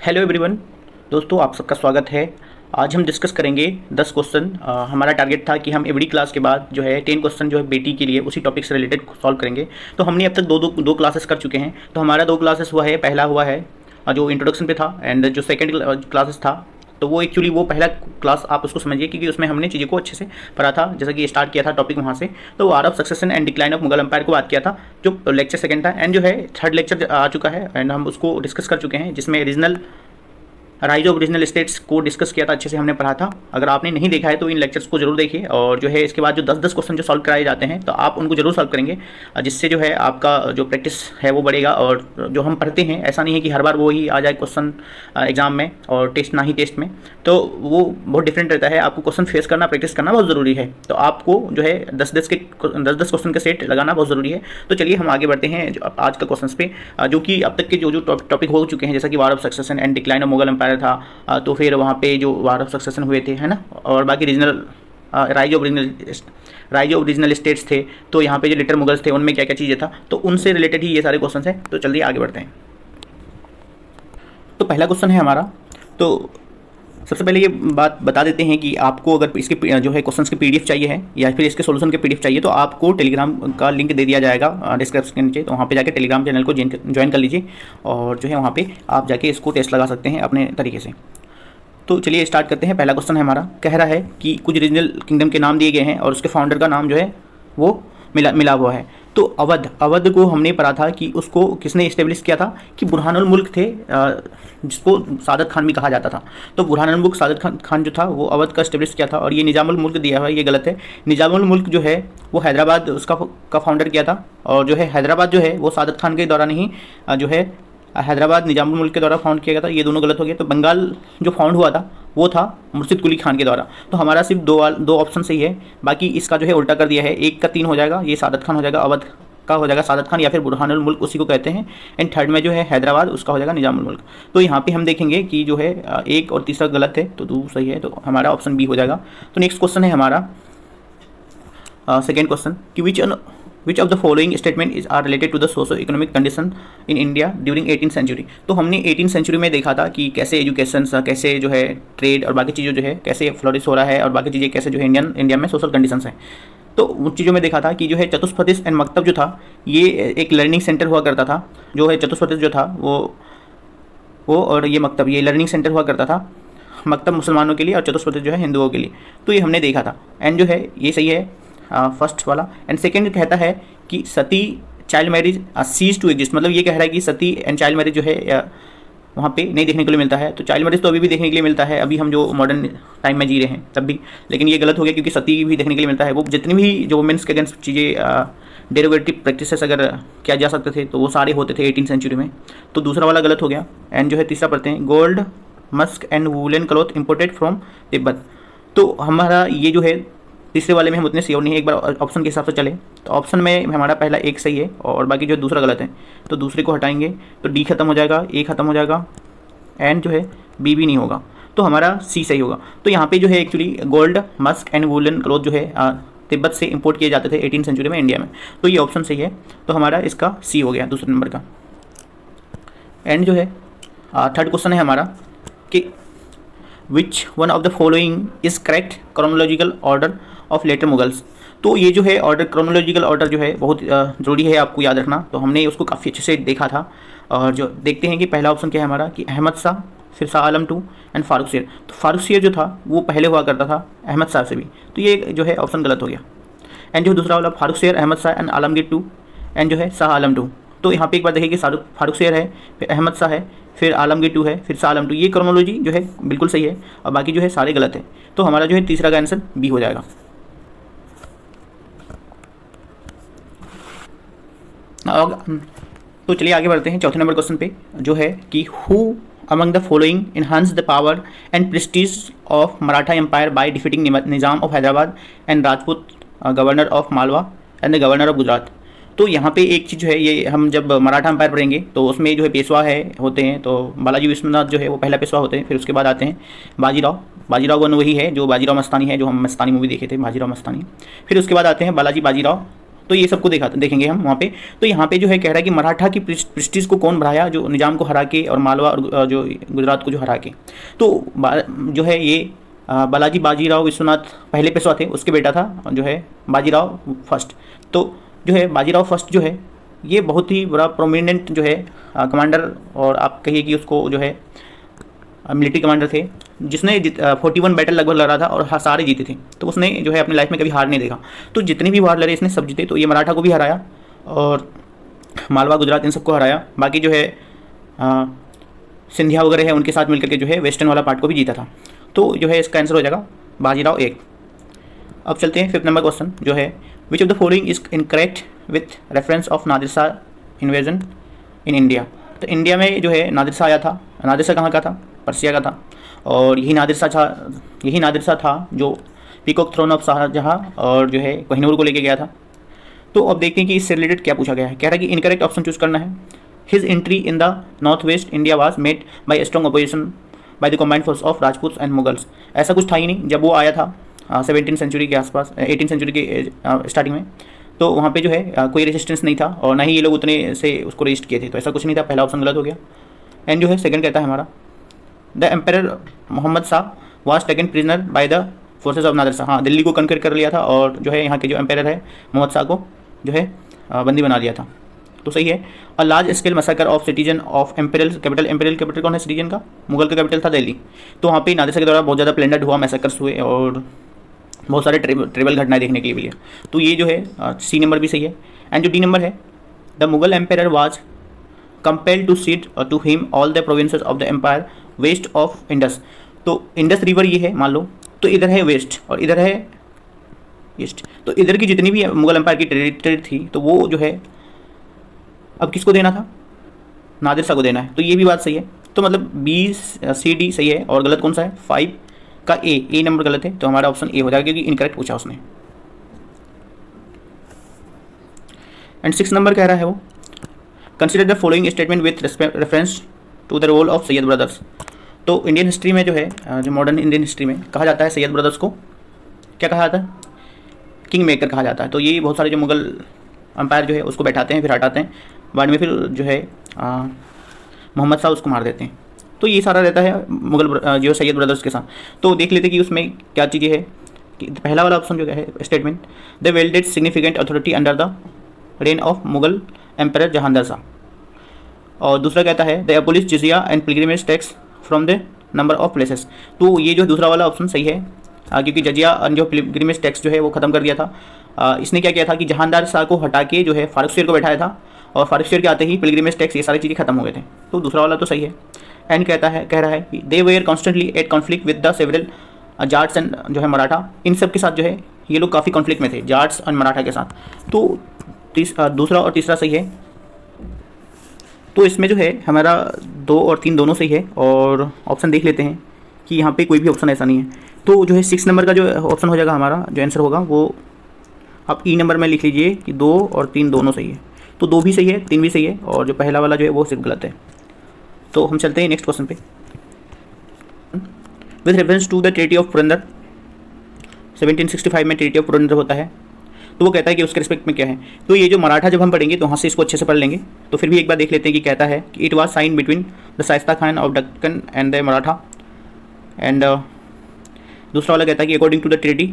Hello everyone. दोस्तों, आप सबका स्वागत है। आज हम डिस्कस करेंगे 10 क्वेश्चन। हमारा टारगेट था कि हम एवरी क्लास के बाद जो है 10 क्वेश्चन जो है बेटी के लिए उसी टॉपिक से रिलेटेड सॉल्व करेंगे। तो हमने अब तक दो क्लासेस कर चुके हैं। तो हमारा 2 क्लासेस हुआ है। पहला हुआ है जो इंट्रोडक्शन पे था, एंड जो सेकेंड क्लासेस था तो वो एक्चुअली वो पहला क्लास आप उसको समझिए, क्योंकि उसमें हमने चीज़ों को अच्छे से पढ़ा था। जैसा कि स्टार्ट किया था टॉपिक वहाँ से, तो war of succession and decline of Mughal empire को बात किया था, जो लेक्चर सेकंड था। एंड जो है थर्ड लेक्चर आ चुका है एंड हम उसको डिस्कस कर चुके हैं, जिसमें regional rise of regional states को डिस्कस किया था, अच्छे से हमने पढ़ा था। अगर आपने नहीं देखा है तो इन लेक्चर्स को जरूर देखिए। और जो है इसके बाद जो 10-10 क्वेश्चन जो सॉल्व कराए जाते हैं तो आप उनको जरूर सॉल्व करेंगे, जिससे जो है आपका जो प्रैक्टिस है वो बढ़ेगा। और जो हम पढ़ते हैं, ऐसा नहीं है कि हर बार वो ही आ जाए क्वेश्चन एग्जाम में और टेस्ट ना ही टेस्ट में, तो वो बहुत डिफरेंट रहता है। आपको क्वेश्चन फेस करना, प्रैक्टिस करना बहुत ज़रूरी है। तो आपको जो है 10-10 क्वेश्चन के सेट लगाना बहुत ज़रूरी है। तो चलिए हम आगे बढ़ते हैं आज का क्वेश्चन पे, जो कि अब तक के जो टॉपिक हो चुके हैं, जैसा कि war of succession and decline of Mughal empire था, तो फिर वहाँ पे जो वार ऑफ सक्सेशन हुए थे, है ना, और बाकी regional rise of regional states थे। तो यहाँ पे जो लिटर मुगल्स थे उनमें क्या क्या चीज़ें था, तो उनसे रिलेटेड ही ये सारे क्वेश्चन हैं। तो चलिए आगे बढ़ते हैं। तो पहला क्वेश्चन है हमारा। तो सबसे पहले ये बात बता देते हैं कि आपको अगर इसके जो है क्वेश्चंस के पीडीएफ चाहिए है या फिर इसके सॉल्यूशन के पीडीएफ चाहिए, तो आपको टेलीग्राम का लिंक दे दिया जाएगा डिस्क्रिप्शन के नीचे। तो वहाँ पे जाके टेलीग्राम चैनल को ज्वाइन कर लीजिए और जो है वहाँ पे आप जाके इसको टेस्ट लगा सकते हैं अपने तरीके से। तो चलिए स्टार्ट करते हैं। पहला क्वेश्चन है हमारा, कह रहा है कि कुछ रीजनल किंगडम के नाम दिए गए हैं और उसके फाउंडर का नाम जो है वो मिला हुआ है। तो अवध को हमने पढ़ा था कि उसको किसने इस्टेब्लिश किया था, कि बुरहानुल मुल्क थे, जिसको सादत खान भी कहा जाता था। तो बुरहानुल मुल्क सादत खान जो था वो अवध का इस्टेब्लिश किया था। और ये निजामुल मुल्क दिया हुआ है, ये गलत है। निजामुल मुल्क जो है वो हैदराबाद उसका फाउंडर किया था। और जो है हैदराबाद जो है वो सादत खान के दौरान ही जो है हैदराबाद निजामुल मुल्क के द्वारा फाउंड किया गया था। ये दोनों गलत हो गए। तो बंगाल जो फाउंड हुआ था वो था मुर्शिद कुली खान के द्वारा। तो हमारा सिर्फ दो ऑप्शन सही है, बाकी इसका जो है उल्टा कर दिया है। 1 का 3 हो जाएगा, ये सादत खान हो जाएगा, अवध का हो जाएगा सादत खान, या फिर बुरहानुल मुल्क उसी को कहते हैं। एंड थर्ड में जो है हैदराबाद, उसका हो जाएगा निजामुल मुल्क। तो यहाँ पे हम देखेंगे कि जो है 1 और तीसरा गलत है, तो 2 सही है। तो हमारा ऑप्शन बी हो जाएगा। तो नेक्स्ट क्वेश्चन है हमारा सेकेंड क्वेश्चन, कि which of the following statement is are related to the socio economic condition in India during 18th century. तो हमने 18th सेंचुरी में देखा था कि कैसे एजुकेशन, कैसे जो है ट्रेड और बाकी चीज़ें जो है कैसे फ्लोरिश हो रहा है, और बाकी चीज़ें कैसे जो है इंडिया में सोशल कंडीशंस हैं। तो उन चीज़ों में देखा था कि जो है चतुष्फतिस एंड मकतब जो था, ये एक लर्निंग सेंटर हुआ करता था। जो है चतुष्फतिस जो था वो और ये मकतब, ये लर्निंग सेंटर हुआ करता था। मकतब मुसलमानों के लिए और चतुष्फतिस जो है हिंदुओं के लिए। तो ये हमने देखा था। एंड जो है ये सही है फर्स्ट वाला। एंड सेकेंड कहता है कि sati child marriage ceased to exist, मतलब ये कह रहा है कि सती एंड चाइल्ड मैरिज जो है वहाँ पे नहीं देखने के लिए मिलता है। तो चाइल्ड मैरिज तो अभी भी देखने के लिए मिलता है, अभी हम जो मॉडर्न टाइम में जी रहे हैं तब भी। लेकिन ये गलत हो गया, क्योंकि सती भी देखने के लिए मिलता है। वो जितनी भी जो वुमेंस के अगेंस्ट चीज़ें डेरोगेटिव प्रैक्टिसेस अगर किया जा सकते थे तो वो सारे होते थे 18th सेंचुरी में। तो दूसरा वाला गलत हो गया। एंड जो है तीसरा पढ़ते हैं, gold Musk and woollen cloth imported from Tibet. तो हमारा ये जो है तीसरे वाले में हम उतने श्योर नहीं है, एक बार ऑप्शन के हिसाब से चले। तो ऑप्शन में हमारा पहला 1 सही है और बाकी जो दूसरा गलत है। तो दूसरे को हटाएंगे तो डी खत्म हो जाएगा, ए खत्म हो जाएगा, एंड जो है बी भी नहीं होगा। तो हमारा सी सही होगा। तो यहाँ पे जो है actually gold Musk and woollen cloth जो है तिब्बत से इंपोर्ट किए जाते थे 18th सेंचुरी में इंडिया में। तो ये ऑप्शन सही है। तो हमारा इसका सी हो गया दूसरे नंबर का। एंड जो है थर्ड क्वेश्चन है हमारा, कि which one of the following is correct chronological order of later Mughals. तो ये जो है ऑर्डर, क्रोनोलॉजिकल ऑर्डर जो है बहुत ज़रूरी है आपको याद रखना। तो हमने उसको काफ़ी अच्छे से देखा था। और जो देखते हैं कि पहला ऑप्शन क्या है हमारा, कि अहमद शाह, फिर शाह आलम II एंड फारूक शेर। तो फारूक शेर जो था वो पहले हुआ करता था अहमद शाह से भी। तो ये जो है ऑप्शन गलत हो गया। एंड जो दूसरा वाला Farrukhsiyar, Ahmad Shah and Alamgir II and जो है शाह आलम II। तो यहाँ पे एक बार देखिए कि फारूक शेर है, फिर अहमद शाह है, फिर आलमगीर II है, फिर शाह आलम II। ये क्रोनोलॉजी जो है बिल्कुल सही है और बाकी जो है सारे गलत है। तो हमारा जो है तीसरा का आंसर बी हो जाएगा। तो चलिए आगे बढ़ते हैं चौथे नंबर क्वेश्चन पे, जो है कि who among the following enhanced the power and prestige of Maratha empire by defeating Nizam of Hyderabad and Rajput governor of Malwa and the governor of Gujarat. तो यहाँ पे एक चीज़ जो है, ये हम जब मराठा एम्पायर पढ़ेंगे तो उसमें जो है पेशवा होते हैं। तो बालाजी विश्वनाथ जो है वो पहला पेशवा होते हैं, फिर उसके बाद आते हैं बाजीराव वन वही है जो बाजीराव मस्तानी है, जो हम मस्तानी मूवी देखे थे, बाजीराव मस्तानी। फिर उसके बाद आते हैं बालाजी बाजीराव तो ये सबको देखेंगे हम वहाँ पे। तो यहाँ पे जो है कह रहा है कि मराठा की प्रेस्टीज को कौन बढ़ाया, जो निजाम को हरा के और मालवा और जो गुजरात को जो हरा के। तो जो है ये बालाजी बाजीराव विश्वनाथ पहले पेशवा थे, उसके बेटा था जो है बाजीराव फर्स्ट। तो जो है बाजीराव फर्स्ट जो है ये बहुत ही बड़ा प्रोमिनेंट जो है कमांडर, और आप कहिए कि उसको जो है मिलिट्री कमांडर थे, जिसने 41 बैटल लगभग लड़ा था और सारे जीते थे। तो उसने जो है अपनी लाइफ में कभी हार नहीं देखा। तो जितने भी वार लड़े इसने सब जीते। तो ये मराठा को भी हराया और मालवा गुजरात इन सबको हराया। बाकी जो है सिंधिया वगैरह है उनके साथ मिलकर के जो है वेस्टर्न वाला पार्ट को भी जीता था। तो जो है इसका आंसर हो जाएगा बाजीराव 1। अब चलते हैं 5th नंबर क्वेश्चन जो है विच of the following is incorrect with reference of Nadir Shah invasion in India. तो इंडिया में जो है नादिर शाह आया था। नादिर शाह कहाँ का था? पर्सिया का था। और यही नादिर शाह था जो पीकॉक थ्रोन ऑफ शाहजहाँ और जो है कोहिनूर को लेके गया था। तो अब देखते हैं कि इससे रिलेटेड क्या पूछा गया है। कह रहा है कि इनकरेक्ट ऑप्शन चूज करना है। His entry in the north west India was made by strong opposition by the combined force of Rajput and Mughals. ऐसा कुछ था ही नहीं जब वो आया था 17th सेंचुरी के आसपास, 18th सेंचुरी के स्टार्टिंग में। तो वहाँ पे जो है कोई रेजिस्टेंस नहीं था और ना ही ये लोग उतने से उसको रजिस्ट किए थे। तो ऐसा कुछ नहीं था, पहला ऑप्शन गलत हो गया। एंड जो है सेकंड कहता है हमारा the empire Mohammad Shah was taken prisoner by the forces of Nadir Shah. हाँ, दिल्ली को कनकर कर लिया था और जो है यहाँ के जो एम्पायर है मोहम्मद शाह को जो है बंदी बना लिया था। तो सही है। A large scale massacre of citizen of imperial capital कौन है सिटीजन का? मुगल का कैपिटल था दिल्ली। तो वहाँ पे नादिर शाह के द्वारा बहुत ज़्यादा प्लेंडर्ड हुआ, मैसेकर्स हुए और बहुत सारे ट्रेवल घटनाएं देखने के लिए मिली। तो ये जो है सी नंबर भी सही है। एंड जो डी नंबर है the Mughal empire was compelled to cede to him all the provinces of the empire west of Indus. तो इंडस रिवर ये है मान लो, तो इधर है वेस्ट और इधर है ईस्ट। तो इधर की जितनी भी मुगल एम्पायर की टेरिटरी थी तो वो जो है अब किसको देना था? नादिर शाह को देना है। तो ये भी बात सही है। तो मतलब बी सी डी सही है और गलत कौन सा है? 5 का ए नंबर गलत है। तो हमारा ऑप्शन ए हो जाएगा क्योंकि इनकरेक्ट पूछा उसने। एंड 6 नंबर कह रहा है वो consider the following statement with reference to the role of Sayyid brothers. तो इंडियन हिस्ट्री में जो है जो मॉडर्न इंडियन हिस्ट्री में कहा जाता है सैयद ब्रदर्स को क्या कहा जाता है? किंग मेकर कहा जाता है। तो ये बहुत सारे जो मुगल एम्पायर जो है उसको बैठाते हैं फिर हटाते हैं, बाद में फिर जो है मोहम्मद शाह उसको मार देते हैं। तो ये सारा रहता है मुगल जो सैयद ब्रदर्स के साथ। तो देख लेते कि उसमें क्या चीज़ें है कि पहला वाला ऑप्शन जो है statement the wielded significant authority under the reign of Mughal empire Jahangir Shah. और दूसरा कहता है the abolish jizya and pilgrimage tax from the number of places. तो ये जो दूसरा वाला ऑप्शन सही है क्योंकि जजिया जो पिलग्रिमेज टैक्स जो है वो ख़त्म कर दिया था। इसने क्या किया था कि जहांगीर शाह को हटा के जो है फारुखशेर को बैठाया था और फारुखशेर के आते ही पिलग्रिमेज टैक्स ये सारी चीज़ें खत्म हो गए थे। तो दूसरा वाला तो सही है। एंड कह रहा है कि they were constantly at conflict with the several Jats and जो है मराठा। इन सब के साथ जो है ये लोग काफ़ी कॉन्फ्लिक्ट में थे जाट्स और मराठा के साथ। तो दूसरा और तीसरा सही है। तो इसमें जो है हमारा 2 और 3 दोनों सही है। और ऑप्शन देख लेते हैं कि यहाँ पे कोई भी ऑप्शन ऐसा नहीं है। तो जो है 6 नंबर का जो ऑप्शन हो जाएगा हमारा जो आंसर होगा वो आप ई नंबर में लिख लीजिए कि 2 और 3 दोनों सही है। तो 2 भी सही है, 3 भी सही है और जो पहला वाला जो है वो सिर्फ गलत है। तो हम चलते हैं नेक्स्ट क्वेश्चन पे। With reference to the treaty of Purandar 1765 में ट्रीटी ऑफ पुरंदर होता है। तो वो कहता है कि उसके रिस्पेक्ट में क्या है। तो ये जो मराठा जब हम पढ़ेंगे तो वहाँ से इसको अच्छे से पढ़ लेंगे। तो फिर भी एक बार देख लेते हैं कि कहता है कि it was sign between the Shaista Khan of Deccan and the Maratha. And दूसरा वाला कहता है कि according to the treaty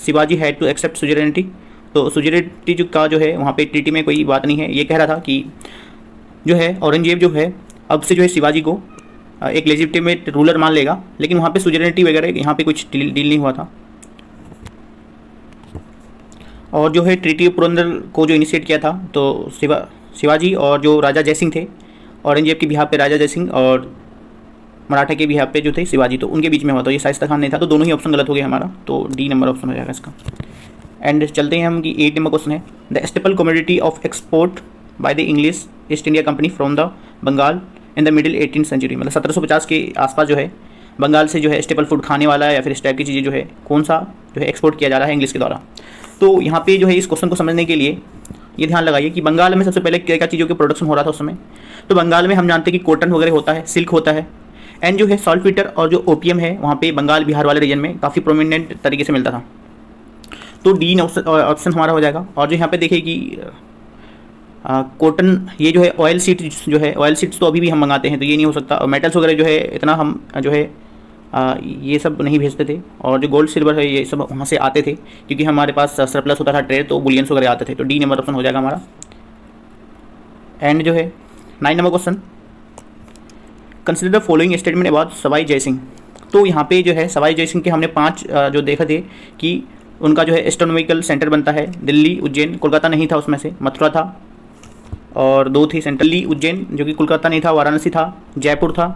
Shivaji had to accept suzerainty. तो सुजरेनिटी जो का जो है वहाँ पे ट्रीटी में कोई बात नहीं है। ये कह रहा था कि जो है औरंगजेब जो है अब से जो है शिवाजी को एक लेजिटिमेट रूलर मान लेगा, लेकिन वहाँ पे सुजरेनिटी वगैरह यहाँ पे कुछ डील नहीं हुआ था। और जो है ट्रीटी ऑफ पुरंदर को जो इनिशिएट किया था तो शिवाजी और जो राजा जयसिंह थे, औरंगजेब के बिहाफ पे राजा जयसिंह और मराठा के बिहाफ पे जो थे शिवाजी, तो उनके बीच में हुआ। तो ये शाइस्ता खान नहीं था। तो दोनों ही ऑप्शन गलत हो गया हमारा। तो डी नंबर ऑप्शन हो जाएगा इसका। एंड चलते हैं हम कि 8 नंबर क्वेश्चन है the staple commodity of export by the English East India company from the Bengal in the middle 18th century. मतलब 1750 के आसपास जो है बंगाल से जो है स्टेपल फूड खाने वाला या फिर इस टाइप की चीज़ें जो है कौन सा जो है एक्सपोर्ट किया जा रहा है इंग्लिश के द्वारा। तो यहाँ पे जो है इस क्वेश्चन को समझने के लिए ये ध्यान लगाइए कि बंगाल में सबसे पहले क्या क्या चीज़ों के प्रोडक्शन हो रहा था उस समय। तो बंगाल में हम जानते हैं कि कॉटन वगैरह होता है, सिल्क होता है। एंड जो है सॉल्टपीटर और जो ओपियम है वहाँ पे बंगाल बिहार वाले रीजन में काफ़ी प्रोमिनेंट तरीके से मिलता था। तो डी ऑप्शन हमारा हो जाएगा। और जो यहाँ पे देखिए कि कॉटन, ये जो है ऑयल सीड्स, जो है ऑयल सीड्स तो अभी भी हम मंगाते हैं, तो ये नहीं हो सकता। और मेटल्स वगैरह जो है इतना हम जो है ये सब नहीं भेजते थे। और जो गोल्ड सिल्वर है ये सब वहाँ से आते थे, क्योंकि हमारे पास सरप्लस होता था ट्रेड, तो बुलियंस वगैरह आते थे। तो डी नंबर ऑप्शन हो जाएगा हमारा। एंड जो है 9 number question, consider the following statement about Sawai Jai Singh. तो यहाँ पे जो है सवाई जयसिंह के हमने 5 जो देखे थे कि उनका जो है एस्ट्रोनॉमिकल सेंटर बनता है दिल्ली, उज्जैन, कोलकाता नहीं था उसमें से, मथुरा था, और 2 थी सेंट्रल, दिल्ली उज्जैन जो कि कोलकाता नहीं था, वाराणसी था, जयपुर था,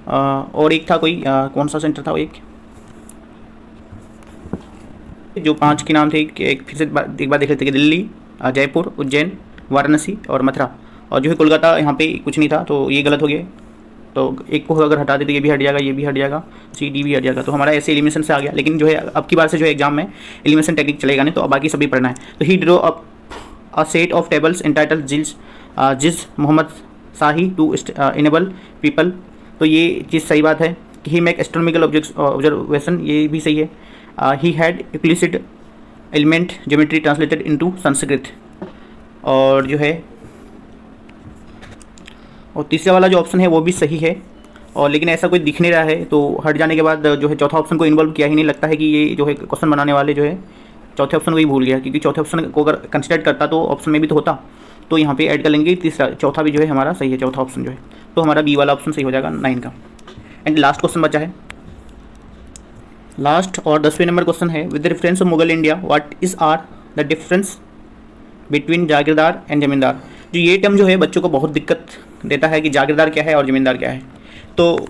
और एक था कोई कौन सा सेंटर था वो, एक जो 5 के नाम थे, एक फिर से एक बार देख लेते कि दिल्ली, जयपुर, उज्जैन, वाराणसी और मथुरा। और जो है कोलकाता यहाँ पे कुछ नहीं था, तो ये गलत हो गया। तो एक को अगर हटा देते, ये भी हट जाएगा, ये भी हट जाएगा, सी डी भी हट जाएगा। तो हमारा ऐसे एलिमिनेशन से आ गया। लेकिन जो है अब की बार से जो है एग्जाम में एलिमिनेशन टेक्निक चलेगा नहीं, तो अब बाकी सभी पढ़ना है। तो he drew up a set of tables entitled Zij Mohammad Shahi to enable people. तो ये चीज़ सही बात है कि ही मेक एस्ट्रोनॉमिकल ऑब्जर्वेशन, ये भी सही है। He had explicit element geometry translated into Sanskrit. और जो है और तीसरा वाला जो ऑप्शन है वो भी सही है। और लेकिन ऐसा कोई दिख नहीं रहा है, तो हट जाने के बाद जो है चौथा ऑप्शन को इन्वॉल्व किया ही नहीं। लगता है कि ये जो है क्वेश्चन बनाने वाले जो है चौथे ऑप्शन को ही भूल गया, क्योंकि चौथे ऑप्शन को अगर कंसिडर करता तो ऑप्शन में भी तो होता। तो यहाँ पे ऐड कर लेंगे तीसरा, चौथा भी जो है हमारा सही है, चौथा ऑप्शन जो है। तो हमारा बी वाला ऑप्शन सही हो जाएगा 9 का। एंड लास्ट क्वेश्चन बचा है, लास्ट और 10वें नंबर क्वेश्चन है, with reference of Mughal India what is are the difference between jagirdar and zamindar. जो ये टर्म जो है बच्चों को बहुत दिक्कत देता है कि जागीरदार क्या है और ज़मींदार क्या है। तो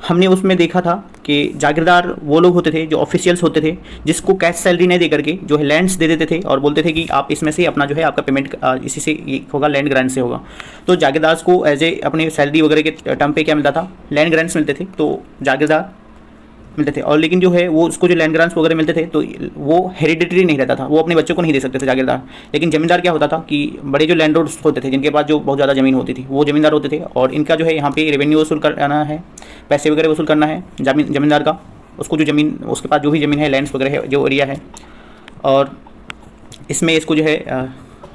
हमने उसमें देखा था कि जागीरदार वो लोग होते थे जो ऑफिशियल्स होते थे, जिसको कैश सैलरी नहीं दे करके जो है लैंड्स दे देते थे और बोलते थे कि आप इसमें से अपना जो है आपका पेमेंट इसी से ये होगा, लैंड ग्रांट से होगा। तो जागीरदार्स को एज ए अपनी सैलरी वगैरह के टर्म पे क्या मिलता था, लैंड ग्रांट्स मिलते थे। तो जागीरदार मिलते थे। और लेकिन जो है वो उसको जो लैंड ग्रांट्स वगैरह मिलते थे तो वो हेरिडिटरी नहीं रहता था, वो अपने बच्चों को नहीं दे सकते थे जागीरदार। लेकिन ज़मींदार क्या होता था कि बड़े जो लैंडलॉर्ड्स होते थे, जिनके पास जो बहुत ज़्यादा ज़मीन होती थी, वो ज़मींदार होते थे। और इनका जो है यहाँ पे रेवेन्यू वसूल करना है, पैसे वगैरह वसूल करना है ज़मींदार का, उसको जो ज़मीन, उसके पास जो भी ज़मीन है, लैंड्स वगैरह है, जो एरिया है। और इसमें इसको जो है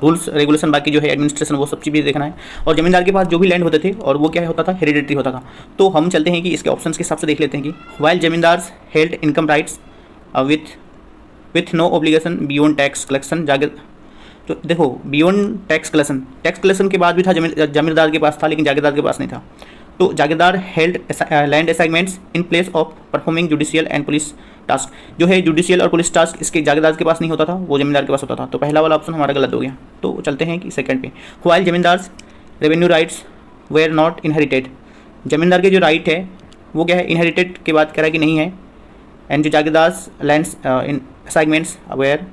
रूल्स रेगुलेशन, बाकी जो है एडमिनिस्ट्रेशन, वो सब चीज़ भी देखना है। और ज़मींदार के पास जो भी लैंड होते थे और वो क्या होता था, हेरिडिटरी होता था। तो हम चलते हैं कि इसके ऑप्शंस के हिसाब से देख लेते हैं कि while zamindars held income rights with no obligation beyond tax collection. तो देखो बियॉन्ड टैक्स कलेक्शन के बाद भी था, जमींदार के पास था, लेकिन जागीरदार के पास नहीं था। तो jagirdar held land assignments in place of performing judicial and police task. जो है जुडिशियल और पुलिस टास्क इसके जागीरदार के पास नहीं होता था, वो जमींदार के पास होता था। तो पहला वाला ऑप्शन हमारा गलत हो गया। तो चलते हैं कि सेकंड पे, while zamindars revenue rights were not inherited. Zamindar के जो राइट है वो क्या है, इनहेरिटेड के बाद कह रहा है कि नहीं है। एंड जो jagirdars lands in assignments were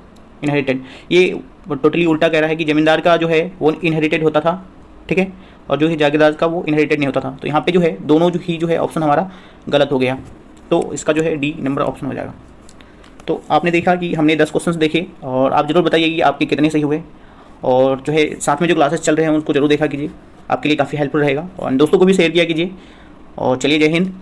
inherited, ये टोटली उल्टा कह रहा है कि जमींदार का जो है वो इनहेरिटेड होता था, ठीक है, और जो है जागीरदार का वो इनहेरिटेड नहीं होता था। तो यहाँ पे जो है दोनों जो है ऑप्शन हमारा गलत हो गया। तो इसका जो है डी नंबर ऑप्शन हो जाएगा। तो आपने देखा कि हमने 10 क्वेश्चंस देखे, और आप ज़रूर बताइए कि आपके कितने सही हुए। और जो है साथ में जो क्लासेस चल रहे हैं उनको जरूर देखा कीजिए, आपके लिए काफ़ी हेल्पफुल रहेगा। और दोस्तों को भी शेयर किया कीजिए। और चलिए, जय हिंद।